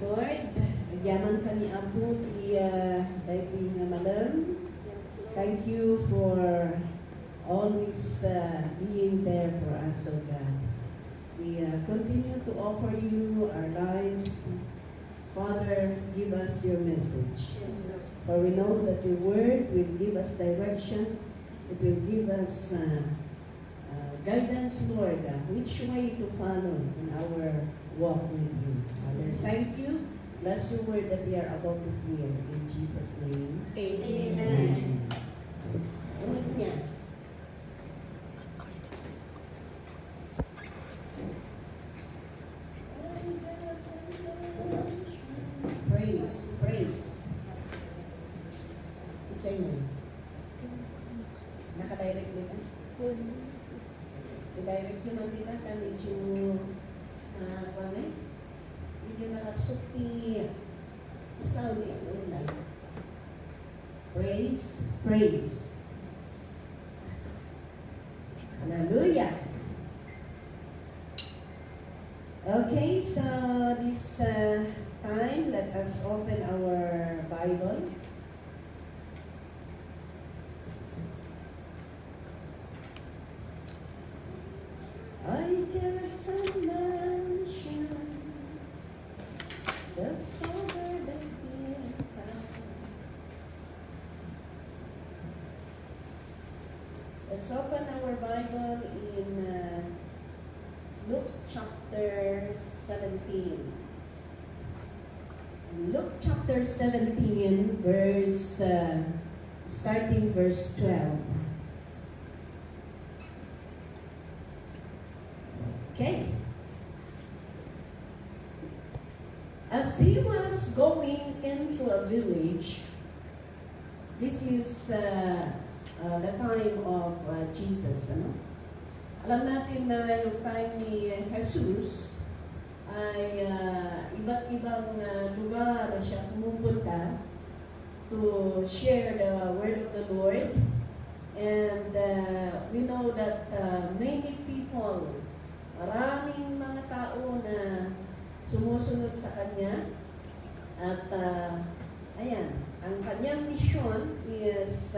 Lord, agyaman kami apo dating malam. Thank you for always being there for us, O God. We continue to offer you our lives. Father, give us your message. For we know that your word will give us direction. It will give us guidance, Lord, which way to follow in our walk with you. Father, thank you. Bless your word that we are about to hear. In Jesus' name. Amen. Amen. Praise, praise. Ichay mo. Naka-direct nila? I-direct yun ang nila ka medyo medyo nakapsukti sound yung ulan. Praise, praise. Hallelujah. Okay, so this time, let us open our Bible. I cannot mention the sober that being time. Let's open our Bible in Luke chapter 17. Luke chapter 17, starting verse 12. Okay. As he was going into a village, this is the time of Jesus. Ano? Alam natin na yung time ni Jesus ay iba't ibang lugar siya pumupunta to share the word of the Lord. And we know that many people, maraming mga tao na sumusunod sa Kanya. At ayan, ang Kanyang mission is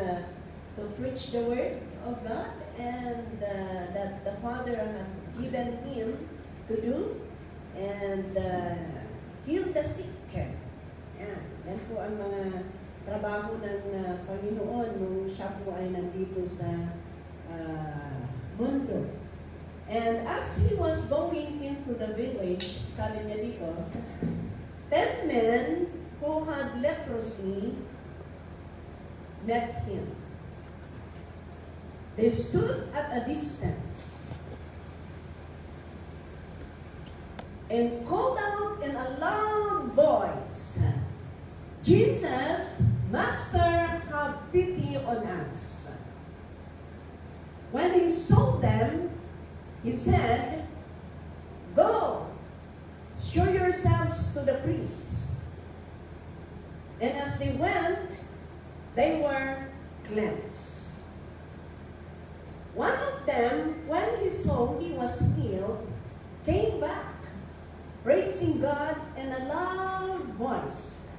to preach the word of God and that the Father has given Him to do and heal the sick. Yan po ang mga trabaho ng Panginoon nung siya po ay nandito sa mundo. And as he was going into the village, sabi niya dito, 10 men who had leprosy met him. They stood at a distance and called out in a loud voice, Jesus, Master, have pity on us. When he saw them, he said, Go, show yourselves to the priests. And as they went, they were cleansed. One of them, when he saw he was healed, came back, praising God in a loud voice.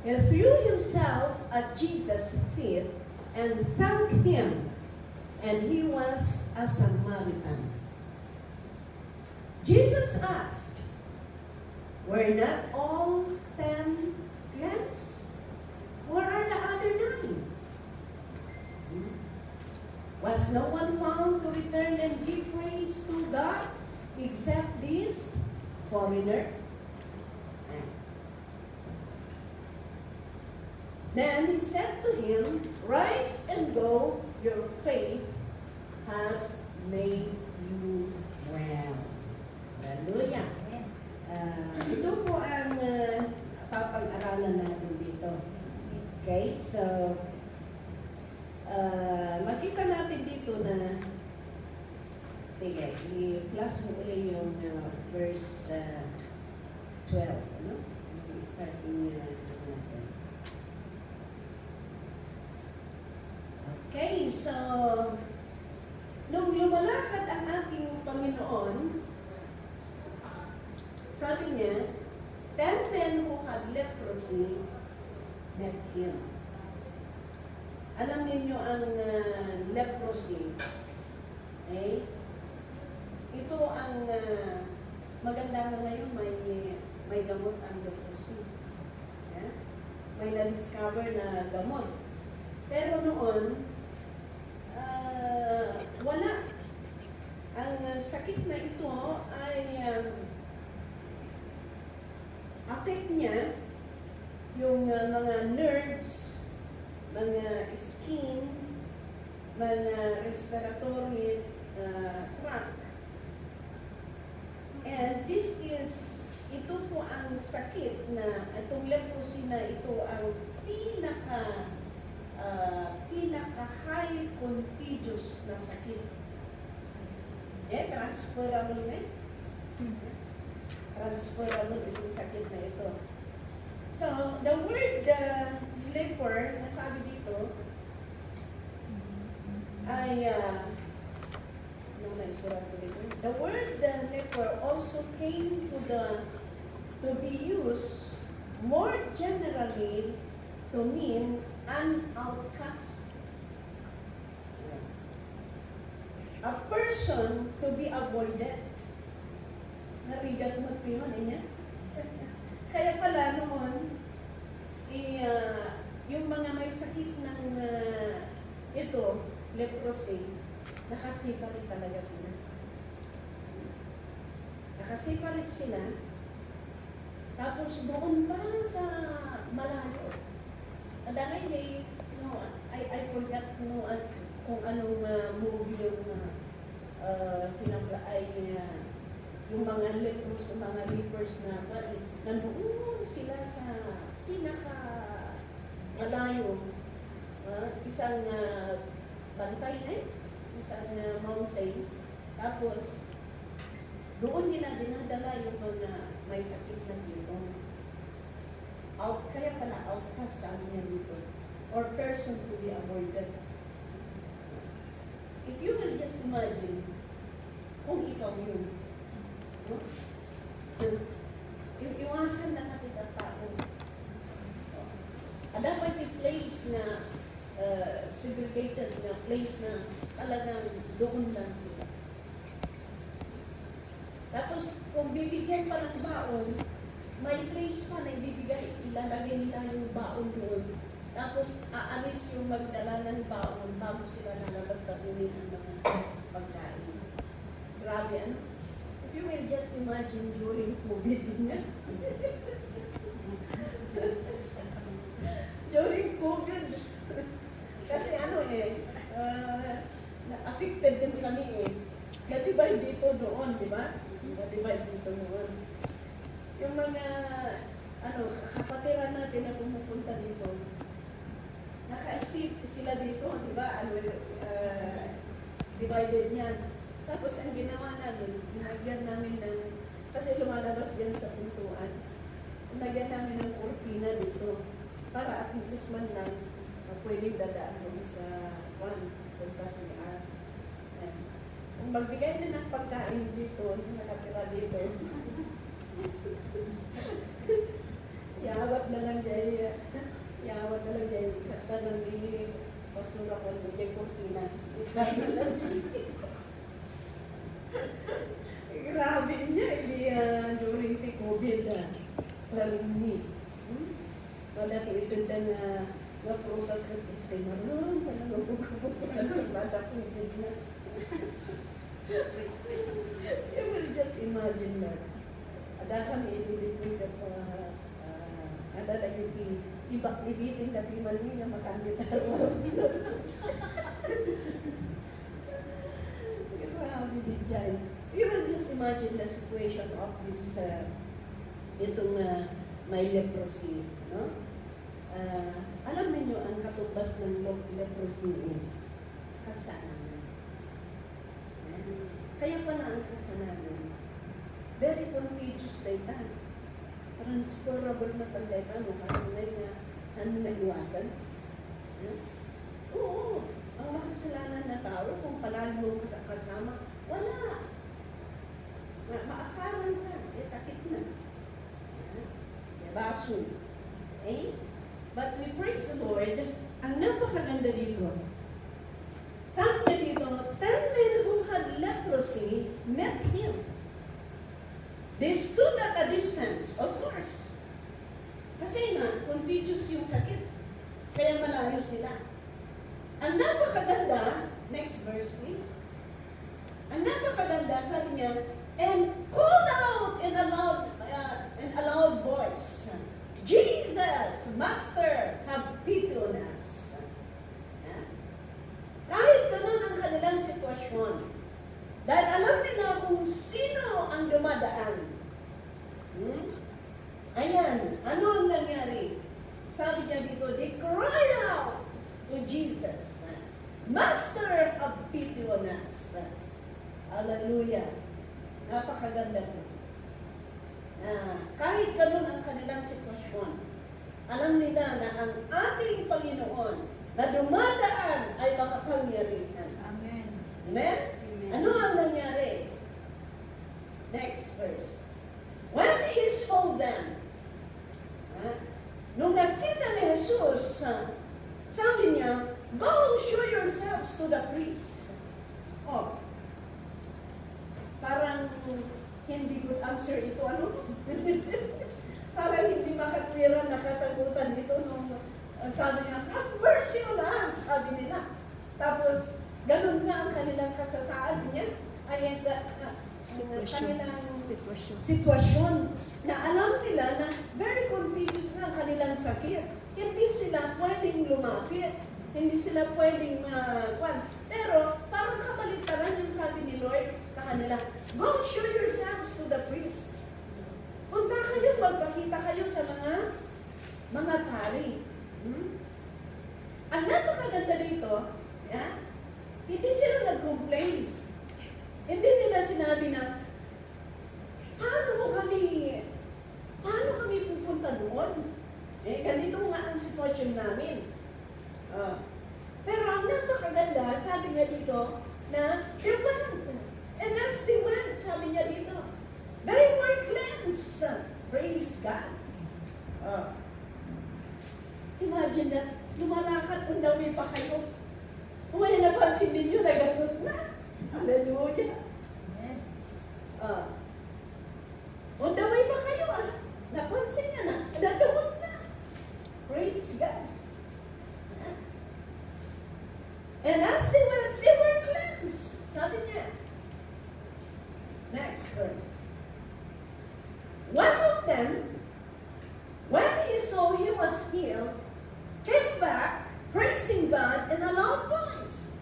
He threw himself at Jesus' feet and thanked him, and he was a Samaritan. Jesus asked, Were not all 10 cleansed? Where are the other 9? Was no one found to return and give praise to God except this foreigner? Then he said to him, Rise and go, your faith has made you well. Hallelujah. Ito po ang papag-aralan natin dito. Okay, so makita natin dito na, sige, i-plus mo ulit yung verse 12, ano? Starting natin. Okay, so nung lumalakad ang ating Panginoon, sabi niya, 10 men who had leprosy met him. Alam niyo ang leprosy, okay? Ito ang maganda na ngayon, may gamot ang leprosy. Yeah? May na-discover na gamot. Pero noon, wala. Ang sakit na ito ay affect niya yung mga nerves, mga skin, mga respiratory tract. And this is, ito po ang sakit na, itong leprosy na ito ang pinaka-high contagious na sakit. Transferable na. Transferable itong sakit na ito. So, the word leper, nasabi dito, ay, the word leper also came to be used more generally to mean an outcast. A person to be avoided. Narigat mo ito niya. Kaya pala noon, yung mga may sakit ng ito, leprosy, nakasiparit talaga sila. Nakasiparit sila, tapos doon pa sa malayo. Dahil I forgot kung anong movie yung yung mga lepers, mga lepers na nandoon sila sa pinaka-malayo. Isang bantay isang mountain. Tapos, doon nila dinadala yung mga may sakit na dito. Kaya pala outcast sabi niya dito. Or person to be avoided. If you will just imagine, kung ikaw yun, no? Iwasan na natin ang tao. Dapat may place na segregated na place na talagang doon lang sila. Tapos, kung bibigyan pa ng baon, may place pa na ibibigay, ilalagay nila yung baon doon. Tapos, aalis yung magdala ng baon bago sila nalabas na unin ang mga pagkain. Grabe, ano? If you will just imagine during COVID nga. During COVID. Kasi affected din kami Na-divide dito doon, di ba? Na-divide dito doon. Yung mga, kapatiran natin na pumupunta dito, naka-steep sila dito, di ba? Divided yan. Tapos ang ginawa namin, nilagyan namin ng, kasi lumalabas din sa pintuan, nilagyan namin ng kurtina dito para at least man lang pwedeng dadaan kami sa punta sa daan. Kung magbigay na ng pagkain dito, nakatira dito, yawat na lang dyan, kasta nang pasura ko ng kurtina. Grabe niya, during the COVID, larimni. Wala tiitinda na prutas at istin na rin, parang tapos natapugid na. You will just imagine that. Ada kami inibitin ka pa, ada lagi ibitin na piman niya makanditar mo. Grabe din dyan. You will just imagine the situation of this, itong may leprosy. No? Alam niyo ang katumbas ng leprosy is kasalanan. Kaya pala ang kasalanan, very contagious na ito. Transferable na pala ito. Ano na iwasan? Oo. Ang makasalanan na tao, kung palagi mo kasama, wala. Maakaran ka. sakit na. Baso. Okay? But we praise the Lord. Ang napakaganda dito. Sabi niya dito, 10 men who had leprosy met him. They stood at a distance, of course. Kasi nga, contagious yung sakit. Kaya malayo sila. Ang napakaganda, next verse please. Ang napakaganda, sabi niya, and called out in a loud voice, Jesus, Master, have pity on us. Kahit ganun ang kanilang sitwasyon, dahil alam nila kung sino ang dumadaan. Ayan, ano ang nangyari? Sabi niya dito, they cried out to Jesus, Master, have pity on us. Hallelujah. Napakaganda po. Kahit ganun ang kanilang sitwasyon, alam nila na ang ating Panginoon na dumadaan ay makapangyarihan. Amen. Amen? Ano ang nangyari? Next verse. When he saw them, nung nakita ni Jesus, sabi niya, go show yourselves to the priest. Oh, parang hindi good answer ito, ano? Parang hindi makatwiran na kasagutan ito nung sabi niya, have mercy on us, sabi nila. Tapos, ganun nga ang kanilang kasasaan niya. Ay, kanilang sitwasyon na alam nila na very contagious na ang kanilang sakit. Hindi sila pwedeng lumapit. Hindi sila pwedeng pero parang kabaliktaran yung sabi ni Lord sa kanila, go show yourselves to the priest. Punta kayo, magpakita kayo sa mga pari. Ang napakaganda dito, hindi sila nag-complain. Hindi nila sinabi na, paano kami pupunta doon? Ganito nga ang sitwasyon namin. Pero ang napakaganda, sabi niya dito, na they went. And as they went, sabi niya dito, they were cleansed. Praise God. Imagine that, lumalakad, undawi pa kayo. Kung may napansin ninyo, naganot na. Hallelujah. Undawi pa kayo, napansin niya na, nagamot na. Praise God. And as they were cleansed. Sabi niya. Next verse. One of them, when he saw he was healed, came back, praising God in a loud voice.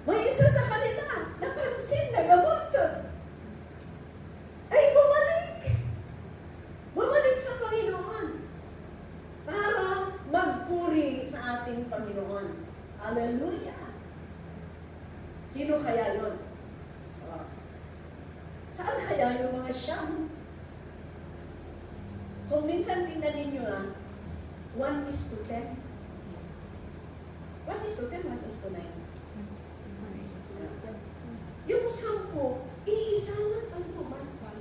May isa sa kanila, napansin, nagamot. Ay, bumalik sa Panginoon para magpuri sa ating Panginoon. Hallelujah! Sino kaya yun? Saan kaya yung mga Siyam? Kung minsan tingnan ninyo 1:10. 1:10, 1:9. Yung 10, iisa lang ang pumanpan.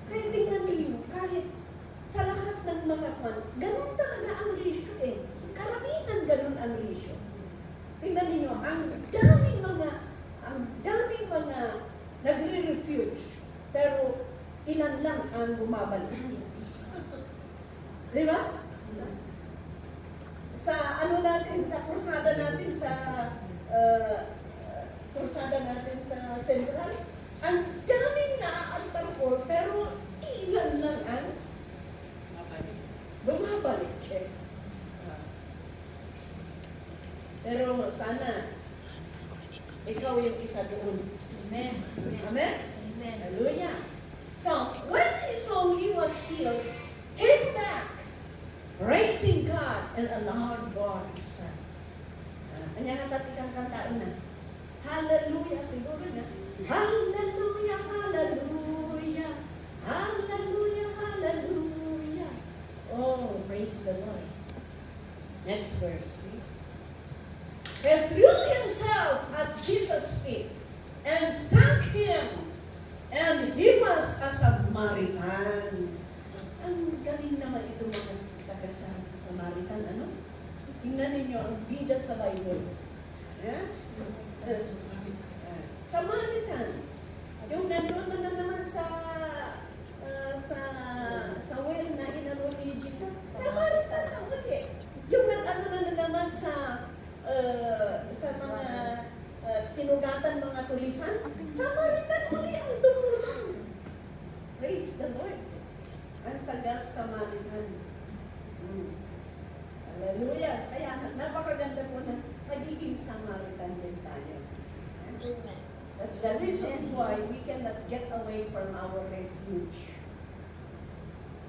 Kaya tingnan ninyo, kahit sa lahat ng mga ganun talaga ang ratio Karamihan ganun ang ratio. Tingnan ninyo, ang daming mga nagre-refuge, pero ilan lang ang bumabalik. Di ba? Sa krusada natin sa Central, ang daming naaaltar ko, pero ilan lang ang bumabalik. Pero sana, ikaw yung isa doon. Amen. Amen? Amen. Hallelujah. So, when he saw he was healed, came back, praising God in a loud voice. Kanya natatikang kantaan na. Hallelujah, siguro na. Hallelujah, hallelujah. Hallelujah, hallelujah. Oh, praise the Lord. Next verse, please. He threw himself at Jesus' feet and thanked him, and he Samaritan. Ang galing naman ito mga taga-Samaritan, ano? Tingnan ninyo ang bida sa Bible. Yeah? Samaritan. Yung nandun na naman sa well na inano ni Jesus. Samaritan ang uli. Yung nag-ano na naman sa mga sinugatan mga tulisan. Samaritan uli ang tumulong. Praise the Lord. Ang taga-Samaritan. Hallelujah. Kaya napakaganda po na magiging Samaritan din tayo. That's the reason why we cannot get away from our refuge.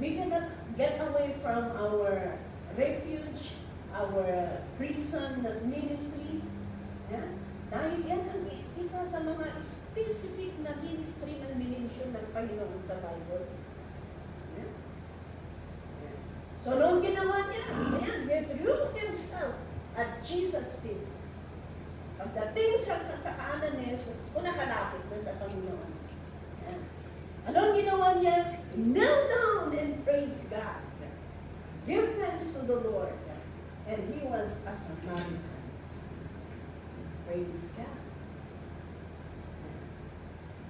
We cannot get away from our refuge, our prison ministry. Yeah? Dahil yan ang isa sa mga specific na ministry ng minensyon ng Panginoon sa Bible. Yeah? Yeah. So noong ginawa niya, ayan, he threw himself at Jesus' feet. Pagdating sa kaanan ni Jesus, nakalapit na sa Panginoon. Yeah. Anong ginawa niya? Kneel down and praise God. Give thanks to the Lord. And he was a Samaritan. Praise God.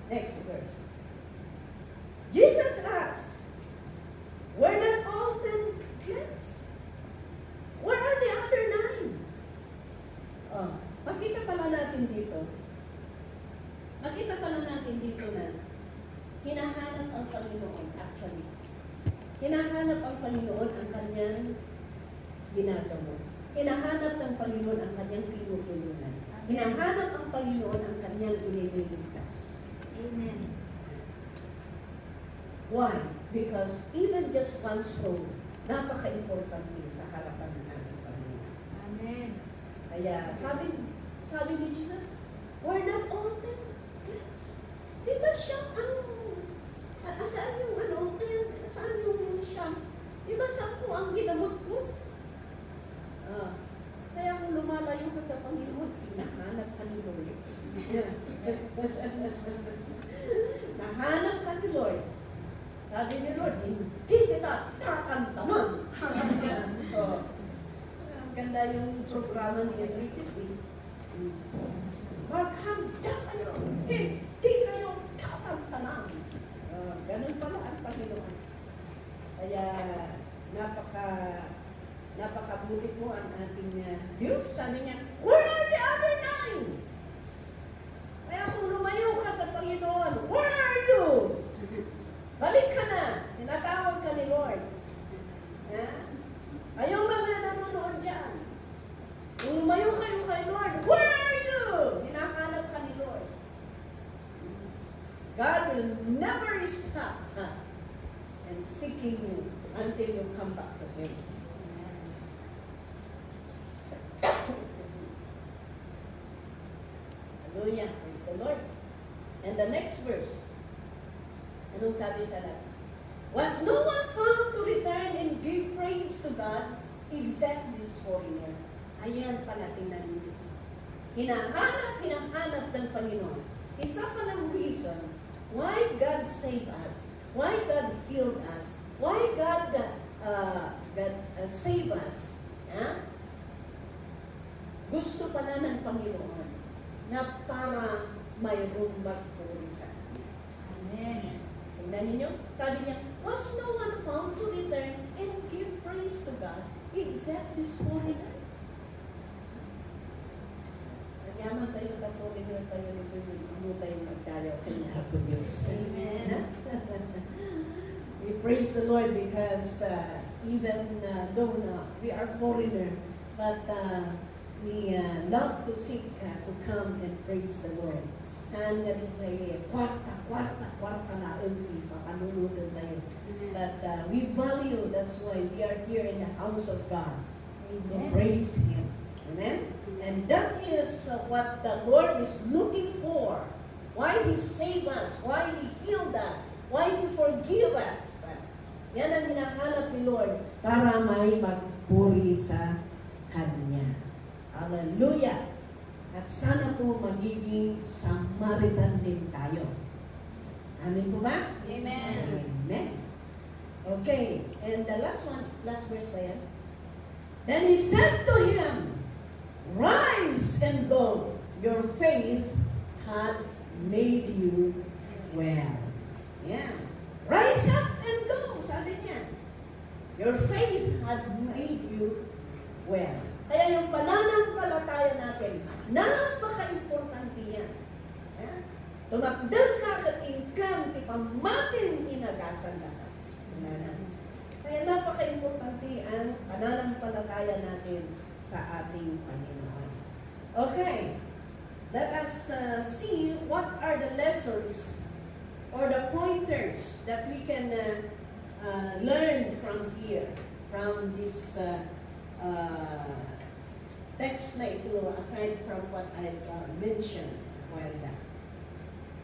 Next verse. Jesus asked, were not all 10 cleansed? Where are the other 9? Oh, makita pala natin dito. Makita pala natin dito na hinahanap ang Panginoon actually. Hinahanap ang Panginoon ang kanyang ginagawa. Hinahanap ng Panginoon ang kanyang tinutulungan. Hinahanap ang Panginoon ang kanyang iniligtas. Amen. Why? Because even just one soul, napaka-importante sa harapan ng ating Panginoon. Amen. Kaya sabi ni Jesus, we're not all them cleansed. Di ba siya saan yung saan yung siya? Di ba saan po ang ginamot ko? Kaya kung lumalayo ka sa Panginoon, hinahanap ka ni Lord. Nahanap ka ni Lord. Sabi ni Lord, hindi kita tatantaman. Ang ganda yung programa ni Enriquez. Maghanda kayo, hindi kayo tatantaman. Ganun pala ang Panginoon. Kaya napakabuti mo ang ating Diyos. Sabi niya, where are the other 9? Kaya kung lumayo ka sa Panginoon, where are you? Balik ka na. Tinatawag ka ni Lord. Kayong mga nanonood dyan. Kung lumayo kayo kay Lord, where are you? Hinahanap ka ni Lord. God will never stop and seeking you until you come back to Him. Hallelujah. Praise the Lord. And the next verse, anong sabi sa last? Was no one found to return and give praise to God except this foreigner? Ayan pala, tingnan niyo. Hinahanap ng Panginoon. Isa pa ng reason why God saved us, why God healed us, why God saved us. Gusto pala ng Panginoon na para mayroong magpuri sa Kanya. Amen. Tingnan ninyo, sabi niya, was no one found to return and give praise to God except this foreigner? Nagyaman tayo na foreigner tayo nito, ano tayo magdalaw kanya po Diyos. Amen. We praise the Lord because even though we are foreigner, but we love to seek to come and praise the Lord. And ganito ay kwarta na papanununan tayo. But we value, that's why we are here in the house of God to praise Him. Amen? And that is what the Lord is looking for. Why He saved us, why He healed us, why He forgive us. Yan ang hinahanap ni Lord para may magpuri sa Kanya. Hallelujah! At sana po magiging Samaritan din tayo. Amen po ba? Amen. Amen. Okay, and the last one, last verse ba yan? Then he said to him, "Rise and go. Your faith had made you well." Yeah. Rise up and go, sabi niya. Your faith had made you well. Kaya yung pananampalataya natin, napaka-importante yan. Yeah? Tumakdang ka katingkan, tipamatin inagasan lahat. Kaya napaka-importante ang pananampalataya natin sa ating Panginoon. Okay, let us see what are the lessons or the pointers that we can learn from here, from this text na ito, aside from what I've mentioned while back.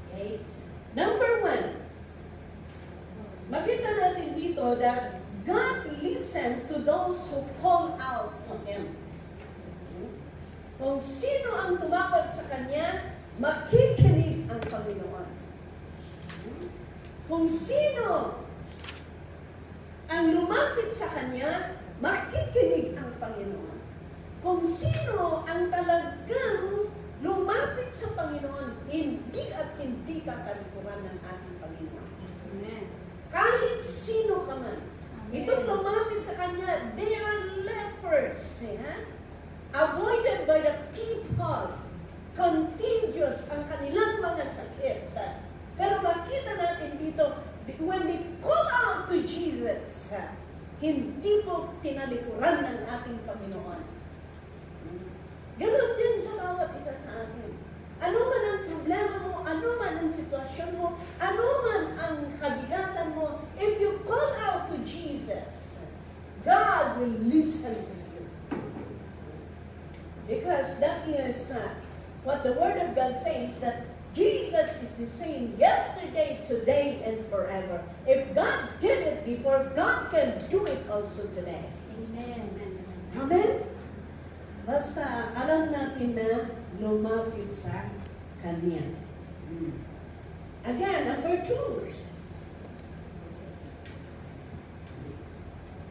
Okay? Number one, makita natin dito that God listened to those who call out to Him. Kung sino ang tumawag sa Kanya, makikinig ang Panginoon. Kung sino ang lumapit sa Kanya, makikinig ang Panginoon. Kung sino ang talagang lumapit sa Panginoon, hindi at hindi katalikuran ng ating Panginoon. Amen. Kahit sino ka man, itong lumapit sa Kanya, they are lepers. Avoided by the people. Contagious ang kanilang mga sakit. Pero makita natin dito, when they call out to Jesus, hindi po tinalikuran ng ating Panginoon. Ganon din sa bawat isa sa atin. Ano man ang problema mo, ano man ang sitwasyon mo, ano man ang kabigatan mo, if you call out to Jesus, God will listen to you. Because that is what the Word of God says, that Jesus is the same yesterday, today, and forever. If God did it before, God can do it also today. Amen. Amen? Basta alam natin na lumapit sa Kanya. Again, number 2.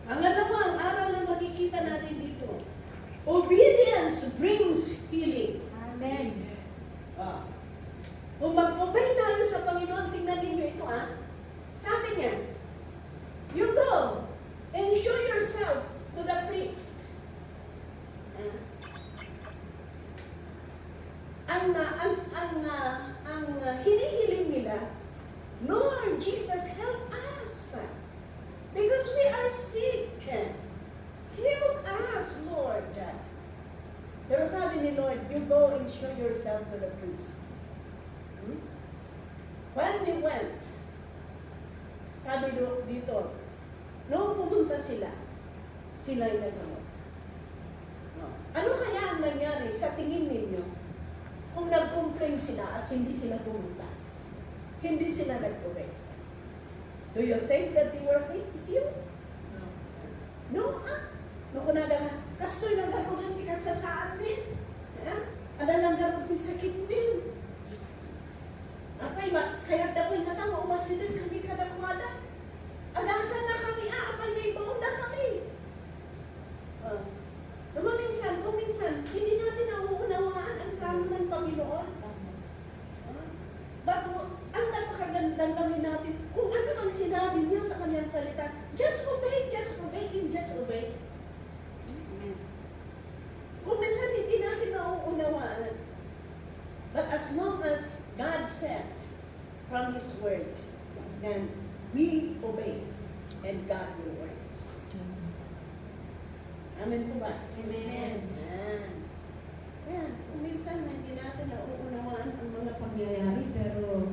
Pangalawang aral na makikita natin dito. Obedience brings healing. Amen. Kung mag-obey tayo sa Panginoon, tingnan ninyo ito Sabi niya, you go and show yourself to the priest. Ang hinihiling nila, Lord Jesus, help us. Because we are sick. Help us, Lord. Pero sabi ni Lord, you go and show yourself to the priest. When they went, sabi dito, noong pumunta sila'y nagamot. Ano kaya ang nangyari sa tingin ninyo kung nag-complain sila at hindi sila pumunta? Hindi sila nag-correct. Do you think that they were healed? No. No, kunada kastoy lang garo lang ti kasasaan din. Ada lang garo ti sakit din. Kaya dapat na tama umasidan kami kadakwada. Agasan na kami, apay may baon na kami. Kung minsan, hindi natin nauunawaan ang plano ng Panginoon. But ang napakagandang gawin natin, kung ano ang sinabi niya sa kanyang salita, just obey, and just obey. Kung minsan hindi natin nauunawaan. But as long as God said from His Word, then we obey and God will work. Amen po ba? Amen. Yan. Kung minsan hindi natin nauunawaan ang mga pangyayari, pero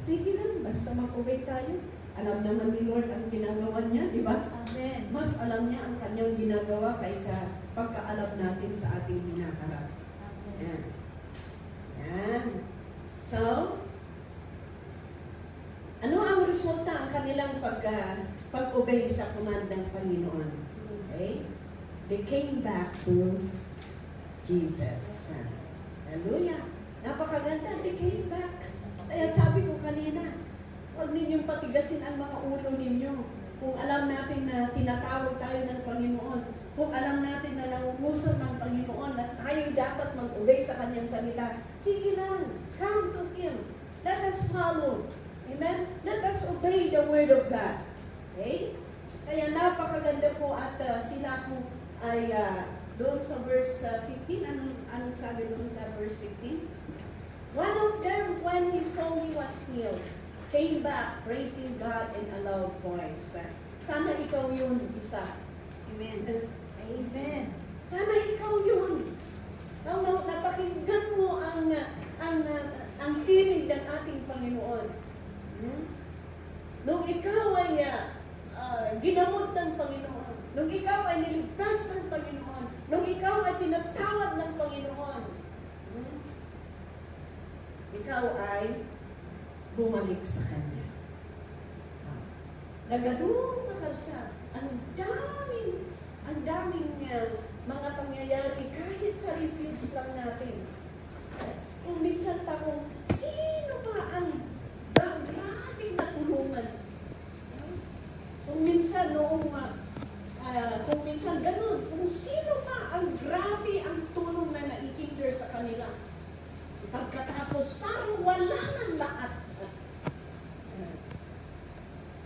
sige lang, basta mag-obey tayo. Alam naman ni Lord ang ginagawa niya, di ba? Amen. Mas alam niya ang kanyang ginagawa kaysa pagkaalam natin sa ating hinaharap. Yan. Yan. So, ano ang resulta ang kanilang pag-obey sa command ng Panginoon? Okay? They came back to Jesus. Hallelujah. Napakaganda. They came back. Kaya sabi ko kanina, Huwag ninyong patigasin ang mga ulo ninyo. Kung alam natin na tinatawag tayo ng Panginoon, kung alam natin na nangungusap ng Panginoon na tayo dapat mag-obey sa Kanyang salita, sige lang, come to Him. Let us follow. Amen? Let us obey the Word of God. Okay? Kaya napakaganda po at sila po ay doon sa verse 15, anong sabi doon sa verse 15? One of them, when he saw me was healed, came back praising God in a loud voice. Sana ikaw yun, isa. Amen. Amen. Sana ikaw yun. Napakinggan mo ang tinig ng ating Panginoon. Nung ikaw ay ginamot ng Panginoon, nung ikaw ay niligtas ng Panginoon, nung ikaw ay pinatawad ng Panginoon, ikaw ay bumalik sa Kanya. Naganong makalsa. Ang daming mga pangyayari kahit sa refuge lang natin. Kung minsan pa kung sino ba ang grabing natulungan? Kung minsan kung minsan ganun, kung sino pa ang grabe ang tulong na naihinder sa kanila. Pagkatapos parang wala ng lahat.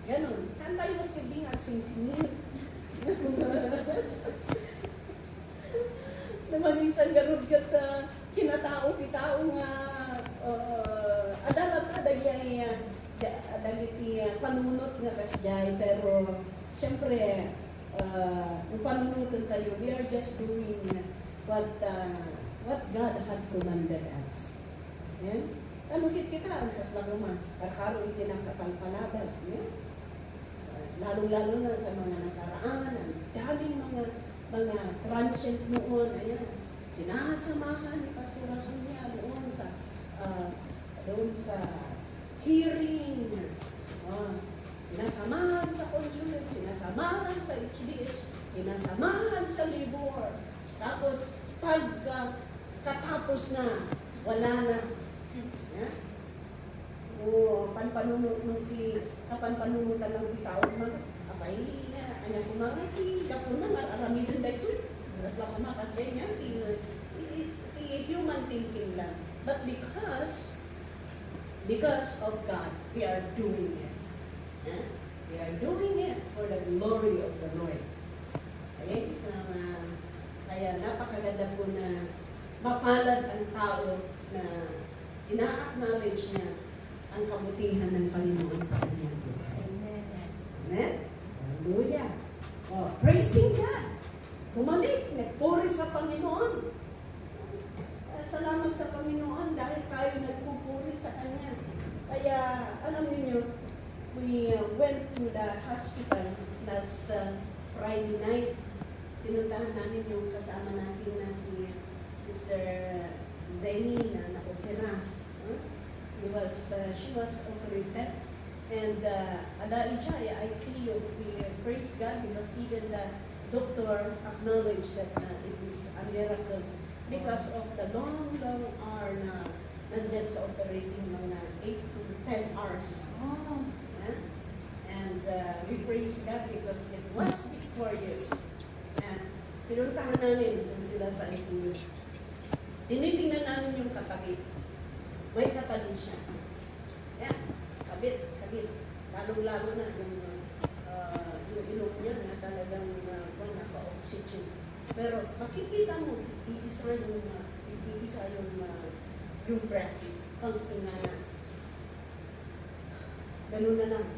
Ganon. Kantay mo tibing at singsingin. Naman minsan ganun kat kinatao nga adalat adagiti panunot nga kasjay, pero siyempre kung panunutan tayo, we are just doing what God had commanded us. Yan? Tanungkit kita ang kaslaguma, karkaro itinakapalpalabas. Lalo-lalo na sa mga nakaraan, ang daming mga transient noon, ayan, sinasamahan ni Pastor Rasunya doon sa hearing, sinasamahan sa consulate, sinasamahan sa HDH, sinasamahan sa labor. Tapos, katapos na, wala na. Yeah? O kapanpanunutan ng titawag mga apay anya ko mga kapon na aramidon da ito. Mas lang kumakasya niya, human thinking lang. But because of God, we are doing it. We are doing it for the glory of the Lord. Kaya napakaganda po na mapalad ang tao na ina-acknowledge niya ang kabutihan ng Panginoon sa kanyang buhay. Amen? Hallelujah. Praising God. Bumalik, nagpuri sa Panginoon. Salamat sa Panginoon dahil tayo nagpupuri sa Kanya. Kaya, alam niyo, we went to the hospital last Friday night. Pinuntahan namin yung kasama natin na si Sister Zeni na nakopera. She was operated. And Ada Ijaya, I see you. We praise God because even the doctor acknowledged that it is a miracle because of the long hour na nandyan sa operating mga 8 to 10 hours. Oh. Yeah? And we praise God because it was victorious. And pinuntahan namin kung sila sa ICU. Tinitingnan namin yung katabi. May katabi siya. Yan, kabit. Lalo-lalo na yung ilong niya na talagang naka-oxygen. Pero makikita mo, iisa yung breast, pang ingana. Ganun na lang.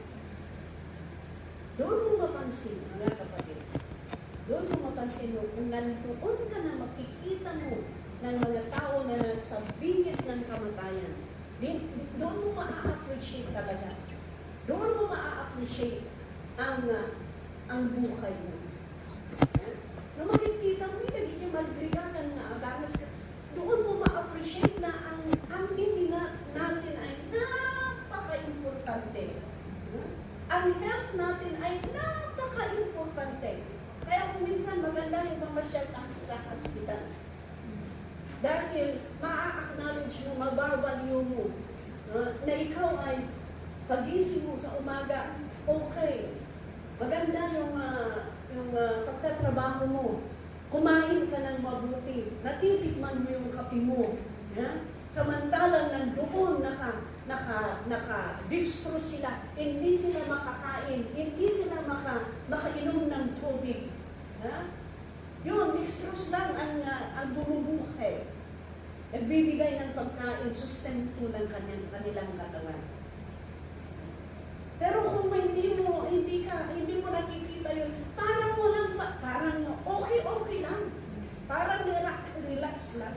Doon mo mapansin, mga kapatid. Doon mo mapansin mo, kung nandoon ka na makikita mo ng mga tao na nasa bingit ng kamatayan, doon mo ma-appreciate talaga. Doon mo ma-appreciate ang buhay mo. Nung makikita mo, nagiging malgrigadan na aganas ka, doon mo ma-appreciate na ang tingin natin ay napaka-importante. Ang health natin ay napaka-importante. Kaya kung minsan maganda yung mamasyal sa hospital. Dahil ma-acknowledge mo, mababalyo mo na ikaw ay Pagising mo sa umaga, okay. Maganda yung pagtatrabaho mo. Kumain ka ng mabuti. Natitikman mo yung kape mo. Yeah? Samantalang nandoon naka-distro sila, hindi sila makakain, hindi sila makainom ng tubig. Yeah? Yun, distros lang ang bumubuhay. Nagbibigay ng pagkain, sustento ng kanilang katawan. Pero kung hindi mo nakikita yun, parang okay lang. Parang relax lang.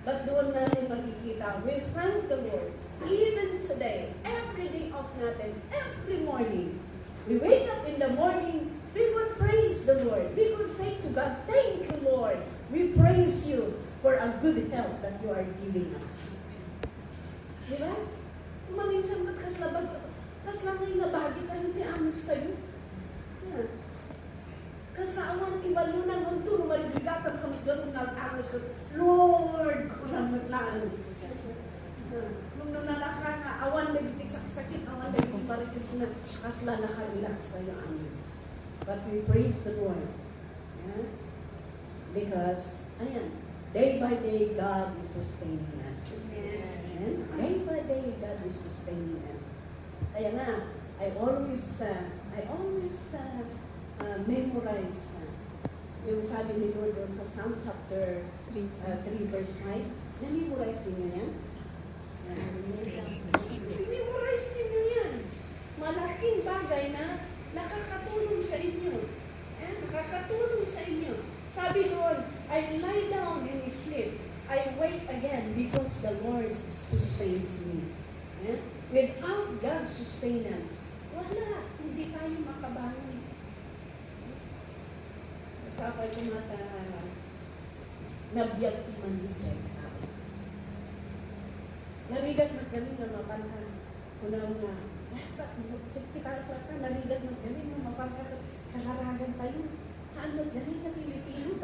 But doon natin makikita, we thank the Lord. Even today, every day of natin, every morning, we wake up in the morning, we would praise the Lord. We would say to God, thank you, Lord. We praise you for a good health that you are giving us. Diba? Maminsan ba't kaslamay na bagay tayo, ti amis tayo. Yeah. Kasawan, ibalunan ang turo, maribigatan kami gano'n nag-amis ko. Lord, kulamot lang. Nung nalaka nga, awan na bitik sakit, awan na bitik marikit na, kasla nakarelax tayo amin. But we praise the Lord. Yeah? Because, ayan, day by day, God is sustaining us. Amen? Day by day, God is sustaining us. Kaya nga, I always memorize yung sabi ni Lord doon sa Psalm chapter 3 verse 5. Na-memorize din nyo yan? Memorize din nyo yan. Malaking bagay na nakakatulong sa inyo. Nakakatulong sa inyo. Sabi doon, I lie down and sleep. I wake again because the Lord sustains me. Without God's sustenance, wala. Hindi tayo makabangon. Sapay ko mata nabiyag iman ni Jai. Narigat man kami na mapankan. Kunang na, basta, kita narigat man kami na mapankan. Kararagan tayo. Hanod kami na Pilipino.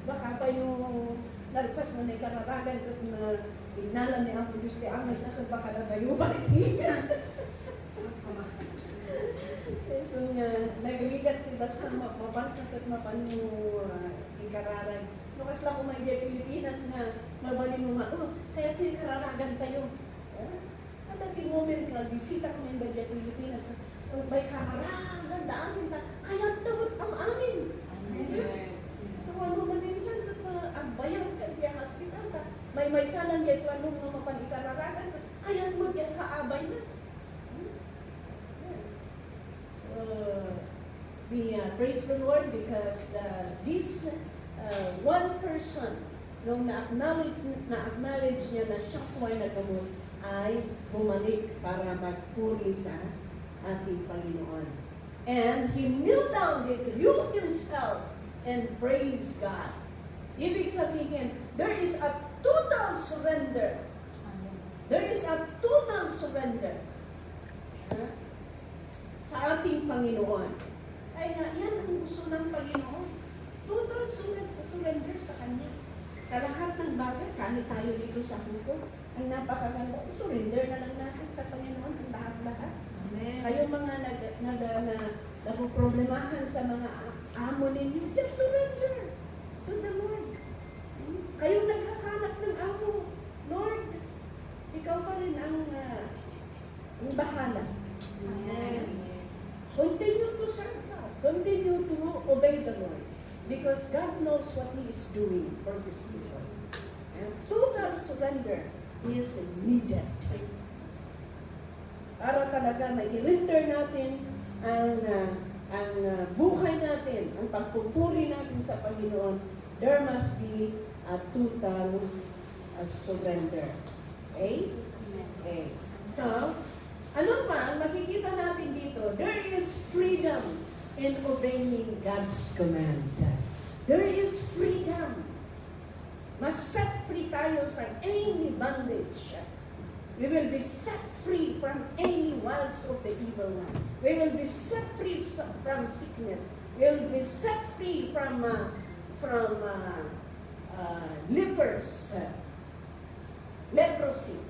Baka pa yung nalpas na may kararagan na inalan ni ang Diyos di angas na baka na tayo balik. So nagrigat basta mapankat at mapano ikararan. Lukas lang kung may Pilipinas na mabali mo kaya ito ikararagan tayo. At at the moment ka, bisita ko ng Bagya Pilipinas, may kararagan daanin ta, kaya tawag ang amin. So ano man minsan, agbayang ka diya ang hospital ta, may salang yan kung anong mapan ikararagan ka, kaya mo diyan kaabay na. We praise the Lord because this one person, nung na-acknowledge niya na siya po ay nagamot, ay bumalik para magpuri sa ating Panginoon. And he knelt down, he threw himself and praised God. Ibig sabihin, there is a total surrender. There is a total surrender. Sa ating Panginoon. Kaya yan ang gusto ng Panginoon. Total surrender sa Kanya. Sa lahat ng bagay, kahit tayo dito sa huko, ang napakaganda, surrender na lang natin sa Panginoon ang lahat-lahat. Kayo mga nagpoproblemahan sa mga amo ninyo, just surrender to the Lord. Kayo naghahanap ng amo, Lord, ikaw pa rin ang bahala. Continue to serve God. Continue to obey the Lord. Because God knows what He is doing for His people. And total surrender is needed. Para talaga ma-render natin ang buhay natin, ang pagpupuri natin sa Panginoon, there must be a total surrender. Okay? Okay. So, ano pa, nakikita natin dito, there is freedom in obeying God's command. There is freedom. Mas set free tayo sa any bondage. We will be set free from any wiles of the evil one. We will be set free from sickness. We will be set free from lepers, leprosy.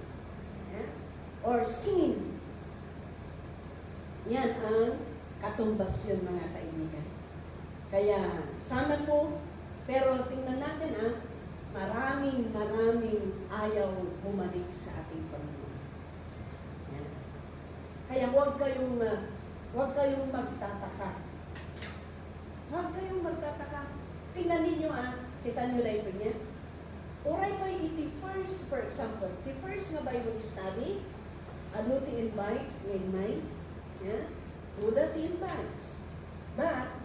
or sin. Yan ang katumbas yun, mga kaibigan. Kaya sana po, pero tingnan natin maraming ayaw bumalik sa ating Panginoon. Yan. Kaya huwag kayong magtataka. Huwag kayong magtataka. Tingnan ninyo kita nyo lang ito niya. Oray mo iti first, for example, the first na Bible study, ano ti invites, may, yeah? Buddha ti invites. But,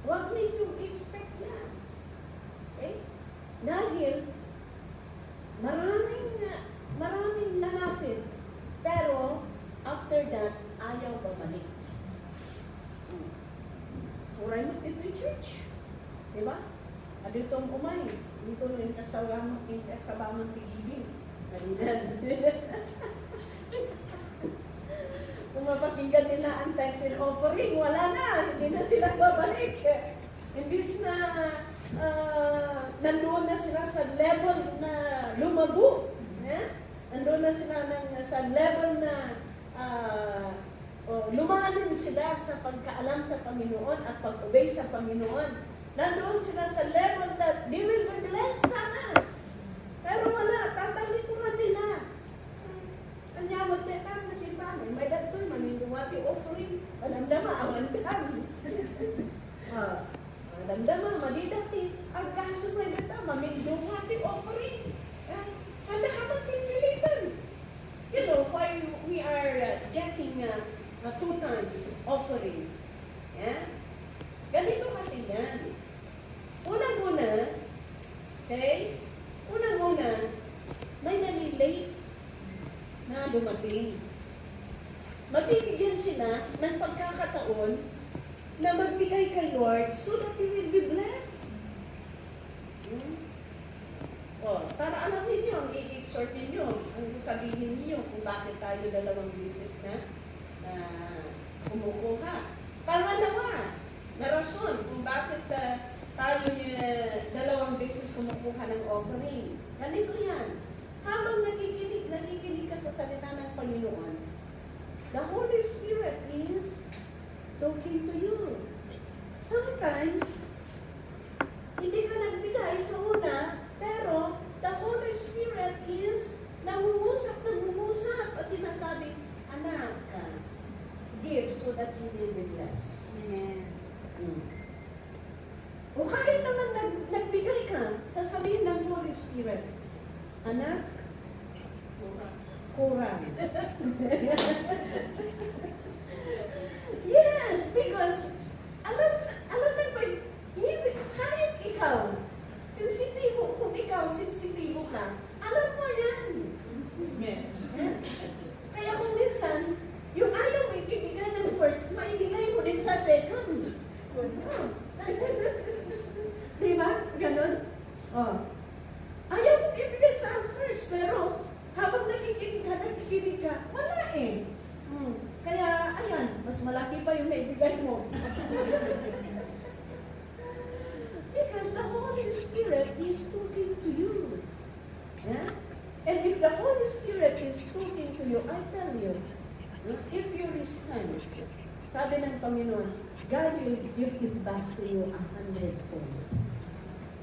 huwag ninyong expect yan. Okay? Dahil, maraming lalapit. Pero, after that, ayaw babalik. Oray mo ito church. Diba? Aditong umay. Dito yung kasabamang tigibin. Kalinan. Kung mapakinggan nila ang thanks and offering, wala na. Hindi na sila babalik. Imbis na nandoon na sila sa level na lumago. Nandoon na sila sa level na lumalim sila sa pagkaalam sa Panginoon at pag-obey sa Panginoon. Nandoon sila sa level that they will be blessed sana. Pero wala, tatalikuran nila. Kanya magtetang na simbahan. May datoy, maninduwati offering. Malamdama, awan kan. Malamdama, madidati. Ang kaso may data, maninduwati offering. Handa ka magpipilitan. You know, why we are getting 2 times offering. Yeah? Ganito kasi yan. Unang-una, okay? Unang-una, may nalilate na dumating. Mabibigyan sila ng pagkakataon na magbigay kay Lord so that He will be blessed. Para alam ninyo, ang i-exhort ninyo, ang sabihin ninyo kung bakit tayo 2 beses na kumukuha. Pangalawa, na rason kung bakit tayo 2 beses kumukuha ng offering. Ganito yan. Habang nakikinig ka sa salita ng Panginoon, the Holy Spirit is talking to you. Sometimes, hindi ka nagbigay sa una, pero the Holy Spirit is nangungusap at sinasabi, anak, give so that you will be blessed. Amen. O kahit naman nagbigay ka, sasabihin ng Holy Spirit, anak, kurang. Yes, because alam kahit ikaw, kung ikaw sensitibo ka, alam mo yan. Kaya kung minsan, yung ayaw mo ibigay ng first, maibigay mo din sa second. Di ba? Ganon? Ayaw mo ibigay sa first, pero habang nakikinig ka, wala eh. Kaya, ayan, mas malaki pa yung naibigay mo. Because the Holy Spirit is talking to you. Yeah? And if the Holy Spirit is talking to you, I tell you, if you respond, sabi ng Panginoon, God will give it back to you 100-fold.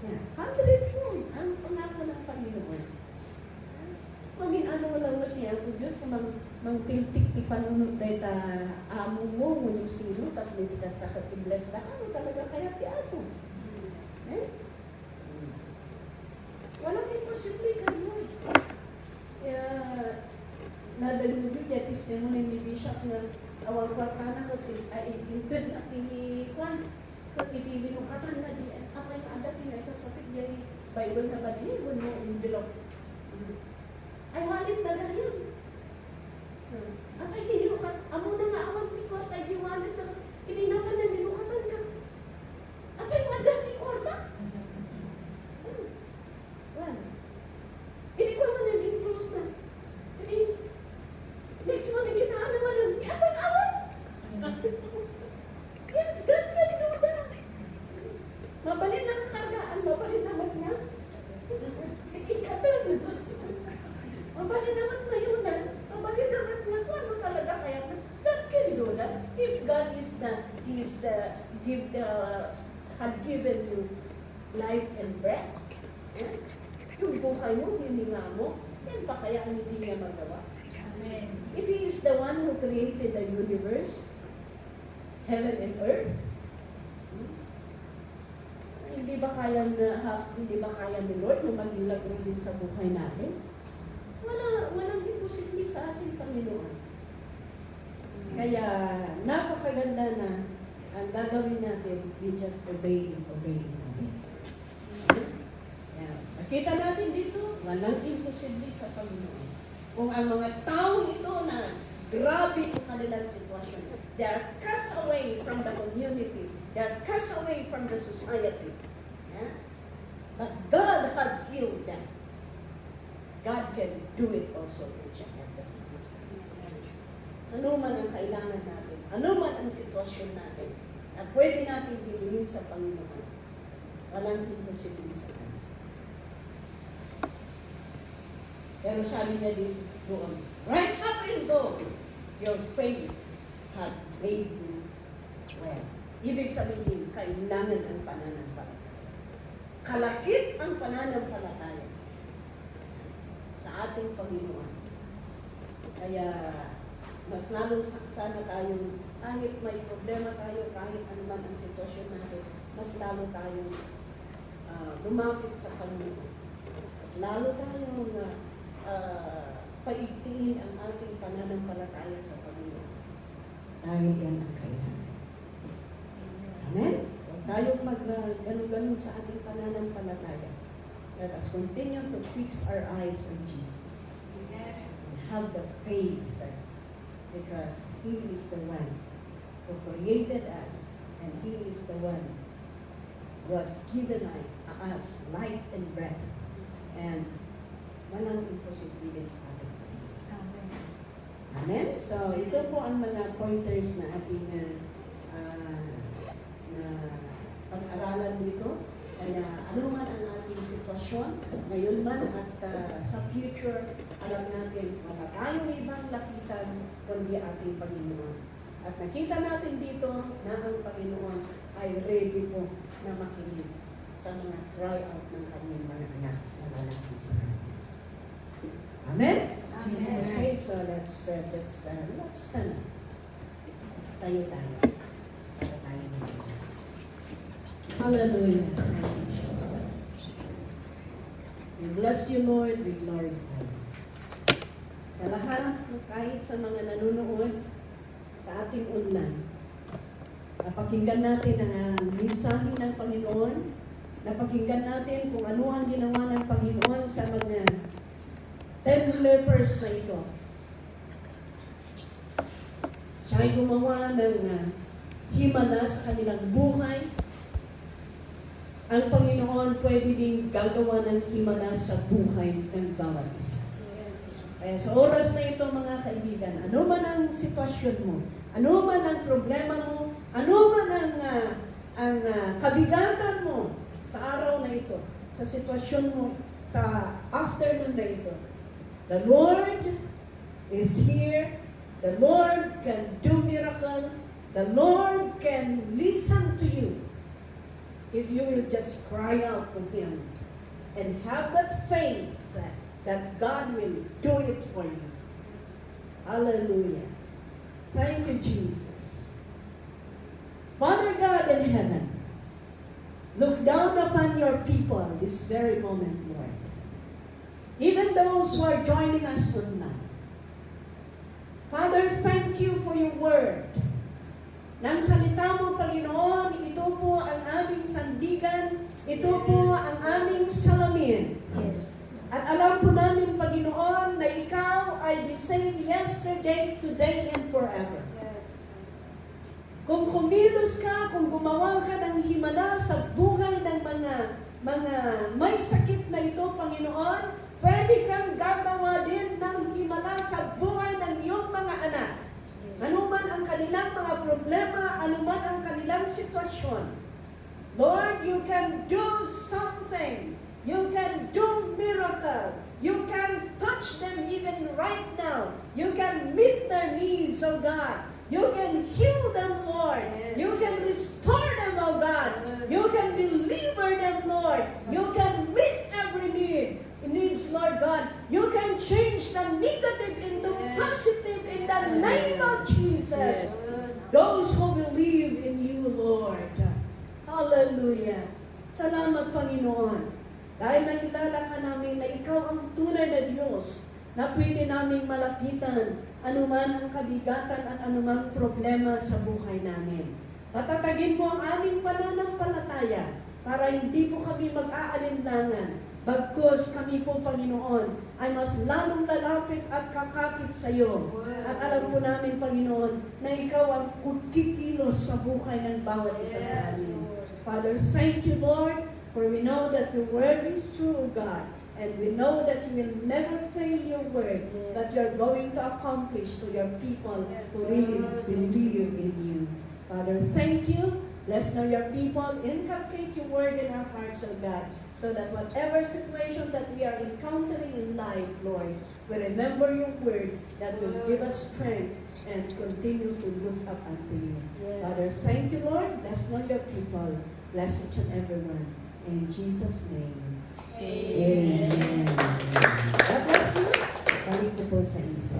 Yeah, 100-fold ang pangako ng Panginoon. Maging ano lang niya ko Diyos na mangpiltik ti panunod dahil amo mo, ngunong sino, at hindi ka sa katibless na ano talaga kaya ti ako. Walang imposible kayo. Kaya, nadalugod yung testimony ni Bishop na awal kwartana ko intern at iniwan ko ibilinukatan na di apa yung adat yung naisasapit yung Bible na ba din yung envelope ay walit na dahil at ay dinilukat amo na nga awan ni kwarta yung walit na ibinapan na nilukatan ka at ay yung adat ni kwarta hindi ko man nag-inclose na next one, kita naman yung awan. Yes, God ka dinuda. Mabalin na kakargaan, mabalin naman niya. Ikatan. Mabalin naman na yun. Mabalin naman If God had given you life and breath, eh? Yung buhay mo, hininga mo, yan pa kaya ang hindi niya magawa? Amen. If He is the one who created the universe, heaven and earth, hindi ba kaya ni Lord na maglilagay din sa buhay natin? Walang imposible sa ating Panginoon. Kaya napakaganda na ang gagawin natin, we just obey Him. Yeah. Nakita natin dito, walang imposible sa Panginoon. Kung ang mga taong ito na grabe ang kanilang sitwasyon, they are cast away from the community, they are cast away from the society. Yeah? But God had healed them. God can do it also in Japan. Ano man ang kailangan natin, ano man ang sitwasyon natin, na pwede natin bilhin sa Panginoon, walang imposible sa Kanya. Pero sabi niya din doon, rise up and go. Your faith had made you well. Ibig sabihin, kailangan ang pananampalataya. Kalakip ang pananampalataya sa ating Panginoon. Kaya, mas lalo sana tayong, kahit may problema tayo, kahit anuman ang sitwasyon natin, mas lalo tayong lumapit sa Panginoon. Mas lalo tayong paigtingin ang ating pananampalataya sa Panginoon. Dahil yan ang kailangan. Amen? Huwag tayong mag-ganun-ganun sa ating pananampalataya. Let us continue to fix our eyes on Jesus. And have the faith because He is the one who created us and He is the one who has given us life and breath. And walang imposible sa ating Panginoon. Amen. Amen? So, ito po ang mga pointers na ating na pag-aralan dito. Kaya ano man ang ating sitwasyon, ngayon man at sa future, alam natin, wala tayong ibang lapitan kundi ating Panginoon. At nakita natin dito na ang Panginoon ay ready po na makinig sa mga cry out ng kanyang mga anak na lalapit sa Kanya. Amen? Amen. Okay, so let's stand up. Tayo. Para tayo dito. Hallelujah. Thank you, Jesus. We bless you, Lord. We glorify you. Sa lahat, kahit sa mga nanonood sa ating online, napakinggan natin ang mensahe ng Panginoon, napakinggan natin kung ano ang ginawa ng Panginoon sa mga 10 lepers na ito. Siya ay gumawa ng himala sa kanilang buhay. Ang Panginoon pwede din gagawa ng himala sa buhay ng bawat isa. Kaya sa oras na ito, mga kaibigan, ano man ang sitwasyon mo, ano man ang problema mo, ano man ang kabigatan mo sa araw na ito, sa sitwasyon mo, sa afternoon na ito, the Lord is here. The Lord can do miracle. The Lord can listen to you if you will just cry out to Him and have that faith that God will do it for you. Hallelujah. Thank you, Jesus. Father God in heaven, look down upon your people this very moment, Lord. Even those who are joining us online. Father, thank you for your word. Nang salita mo, Panginoon, ito po ang aming sandigan, ito po ang aming salamin. Yes. At alam po namin, Panginoon, na ikaw ay the same yesterday, today, and forever. Yes. Kung kumilos ka, kung gumawa ka ng himala sa buhay ng mga may sakit na ito, Panginoon, pwede kang gagawa din ng himala sa buhay ng iyong mga anak. Ano man ang kanilang mga problema, ano man ang kanilang sitwasyon. Lord, you can do something. You can do miracle. You can touch them even right now. You can meet their needs, oh God. You can heal them, Lord. You can restore them, oh God. You can deliver them, Lord. You can meet every needs, Lord God. You can change the negative into positive in the name of Jesus. Those who believe in you, Lord. Hallelujah. Salamat, Panginoon. Dahil nakilala ka namin na ikaw ang tunay na Diyos na pwede naming malapitan anuman ang kabigatan at anumang problema sa buhay namin. Patatagin mo ang aming pananampalataya para hindi po kami mag-aalinlangan. Bagkus kami po, Panginoon, ay mas lalong lalapit at kakapit sa iyo. At alam po namin, Panginoon, na ikaw ang kikilos sa buhay ng bawat isa sa amin. Father, thank you, Lord, for we know that your word is true, God. And we know that you will never fail your word, that you are going to accomplish to your people who really believe in you. Father, thank you. Bless now your people. Inculcate your word in our hearts, O God, so that whatever situation that we are encountering in life, Lord, we remember your word that will give us strength and continue to look up unto you. Father, thank you, Lord. Bless now your people. Bless each and everyone. In Jesus' name. Amen. God bless you. Balik ko po sa isa.